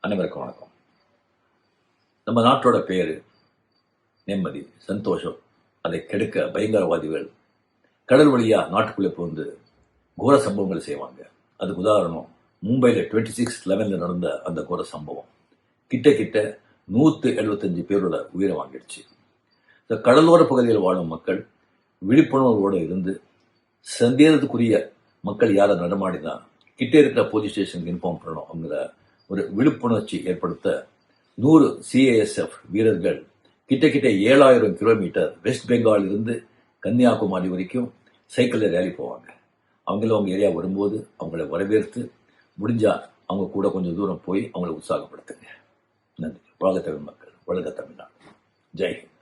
அனைவருக்கும் வணக்கம். நம்ம நாட்டோட பேரு நிம்மதி, சந்தோஷம். அதை கெடுக்க பயங்கரவாதிகள் கடல் வழியா நாட்டுக்குள்ளே புகுந்து கோர சம்பவங்களை செய்வாங்க. அதுக்கு உதாரணம் மும்பையில் 26/11 நடந்த அந்த கோர சம்பவம். கிட்ட 175 பேரோட உயிரை வாங்கிடுச்சு. இந்த கடலோர பகுதியில் வாழும் மக்கள் விழிப்புணர்வோடு இருந்து சந்தேகத்துக்குரிய மக்கள் யாரை நடமாடினா கிட்டே இருக்கிற போலீஸ் ஸ்டேஷனுக்கு இன்ஃபார்ம் பண்ணணும் அப்படிங்கிற ஒரு விழிப்புணர்ச்சி ஏற்படுத்த 100 CISF வீரர்கள் கிட்ட 7000 கிலோமீட்டர் வெஸ்ட் பெங்கால் இருந்து கன்னியாகுமரி வரைக்கும் சைக்கிளில் ரேலி போவாங்க. அவங்க ஏரியா வரும்போது அவங்கள வரவேற்று முடிஞ்சா அவங்க கூட கொஞ்சம் தூரம் போய் அவங்கள உற்சாகப்படுத்துங்க. நன்றி. வாழ்க தமிழ் மக்கள், வாழ்க தமிழ்நாடு. ஜெய் ஹிந்த்.